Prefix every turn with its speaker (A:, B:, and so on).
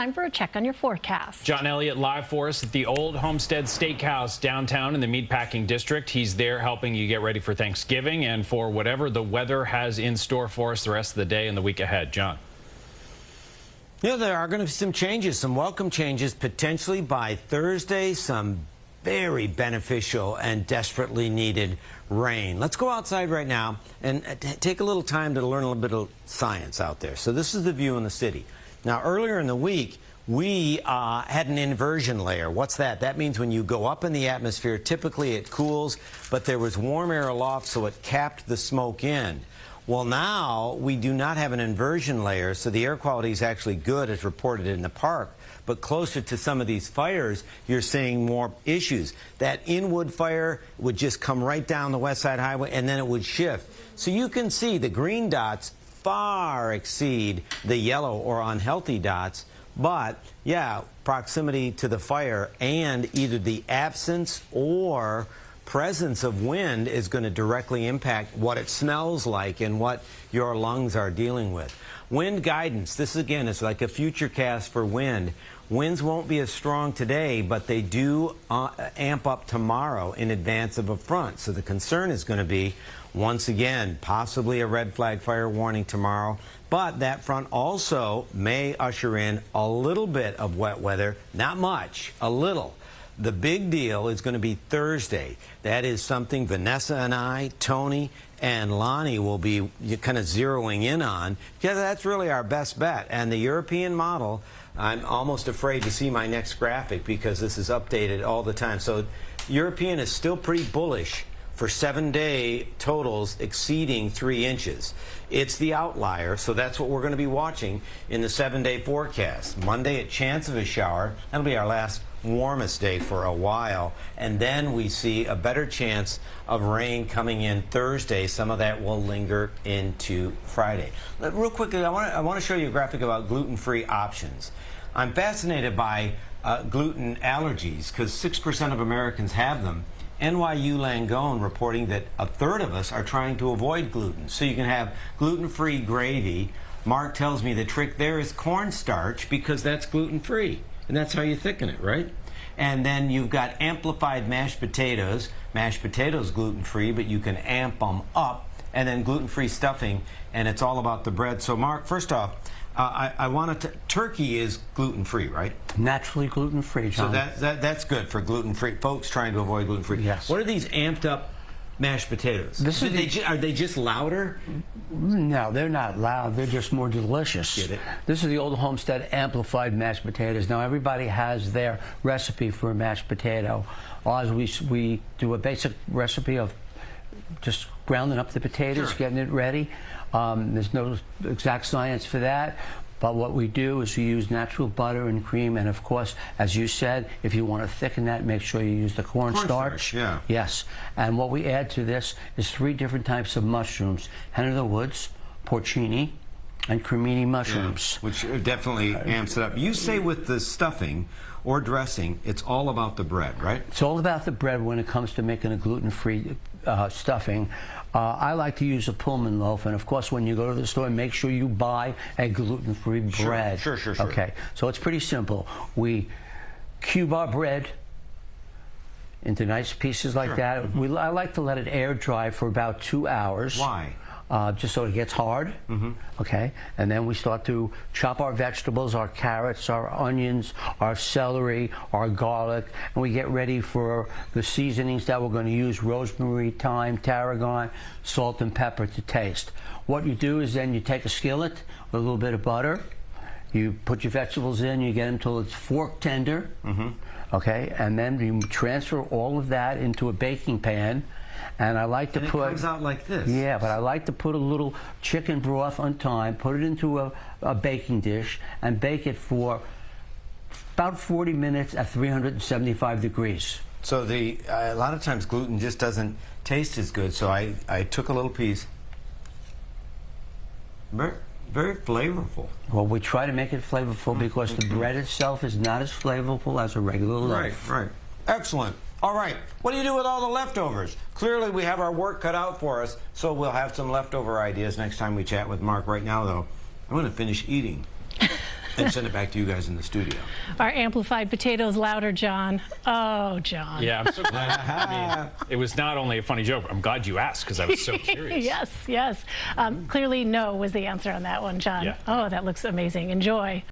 A: time for a check on your forecast.
B: John Elliott live for us at the Old Homestead Steakhouse downtown in the Meatpacking District. He's there helping you get ready for Thanksgiving and for whatever the weather has in store for us the rest of the day and the week ahead. John.
C: Yeah, there are going to be some changes, some welcome changes, potentially by Thursday, some very beneficial and desperately needed rain. Let's go outside right now and take a little time to learn a little bit of science out there. So this is the view in the city. Now, earlier in the week, we had an inversion layer. What's that? That means when you go up in the atmosphere, typically it cools, but there was warm air aloft, so it capped the smoke in. Well, now we do not have an inversion layer, so the air quality is actually good as reported in the park. But closer to some of these fires, you're seeing more issues. That Inwood fire would just come right down the West Side Highway, and then it would shift. So you can see the green dots far exceed the yellow or unhealthy dots. But, yeah, proximity to the fire and either the absence or presence of wind is going to directly impact what it smells like and what your lungs are dealing with. Wind guidance, this again is like a future cast for wind. Winds won't be as strong today, but they do amp up tomorrow in advance of a front. So the concern is going to be, once again, possibly a red flag fire warning tomorrow. But that front also may usher in a little bit of wet weather, not much, a little. The big deal is going to be Thursday. That is something Vanessa and I, Tony, and Lonnie will be kind of zeroing in on, because that's really our best bet. And the European model, I'm almost afraid to see my next graphic because this is updated all the time. So European is still pretty bullish for 7-day totals exceeding 3 inches. It's the outlier, so that's what we're going to be watching in the 7-day forecast. Monday, a chance of a shower. That'll be our last warmest day for a while. And then we see a better chance of rain coming in Thursday. Some of that will linger into Friday. Real quickly, I want to show you a graphic about gluten-free options. I'm fascinated by gluten allergies because 6% of Americans have them. NYU Langone reporting that a third of us are trying to avoid gluten. So you can have gluten-free gravy. Mark tells me the trick there is cornstarch because that's gluten-free. And that's how you thicken it, right? And then you've got amplified mashed potatoes. Mashed potatoes gluten-free, but you can amp them up. And then gluten-free stuffing, and it's all about the bread. So, Mark, first off, I wanted to, turkey is gluten-free, right?
D: Naturally gluten-free, John.
C: So that's good for gluten-free folks trying to avoid gluten-free.
D: Yes.
C: What are these amped-up mashed potatoes? Are they just louder?
D: No, they're not loud. They're just more delicious.
C: Get it?
D: This is the Old Homestead amplified mashed potatoes. Now, everybody has their recipe for a mashed potato. Ours, we do a basic recipe of just grounding up the potatoes,
C: Sure,
D: getting it ready. There's no exact science for that. But what we do is we use natural butter and cream, and of course, as you said, if you want to thicken that, make sure you use the cornstarch.
C: Yeah.
D: Yes. And what we add to this is 3 different types of mushrooms: hen of the woods, porcini, and cremini mushrooms.
C: Yeah, which definitely amps it up. You say with the stuffing or dressing, it's all about the bread, right?
D: It's all about the bread when it comes to making a gluten-free stuffing. I like to use a Pullman loaf, and of course, when you go to the store, make sure you buy a gluten-free bread.
C: Sure.
D: Okay, so it's pretty simple. We cube our bread into nice pieces like that. I like to let it air dry for about 2 hours.
C: Why?
D: Just so it gets hard. Okay, and then we start to chop our vegetables, our carrots, our onions, our celery, our garlic, and we get ready for the seasonings that we're going to use: rosemary, thyme, tarragon, salt, and pepper to taste. What you do is then you take a skillet with a little bit of butter, you put your vegetables in, you get them till it's fork tender, okay, and then you transfer all of that into a baking pan. And I like to put...
C: it comes out like this.
D: Yeah, but I like to put a little chicken broth on time, put it into a baking dish, and bake it for about 40 minutes at 375 degrees.
C: So a lot of times gluten just doesn't taste as good, so I took a little piece. Very flavorful.
D: Well, we try to make it flavorful because the bread itself is not as flavorful as a regular loaf.
C: Right. Excellent. All right, what do you do with all the leftovers? Clearly, we have our work cut out for us, so we'll have some leftover ideas next time we chat with Mark. Right now, though, I'm going to finish eating. and send it back to you guys in the studio.
A: Our amplified potatoes louder, John. Oh, John.
B: Yeah, I'm so glad. I mean, it was not only a funny joke. I'm glad you asked because I was so curious.
A: Yes, yes. Clearly, no was the answer on that one, John.
B: Yeah.
A: Oh, that looks amazing. Enjoy.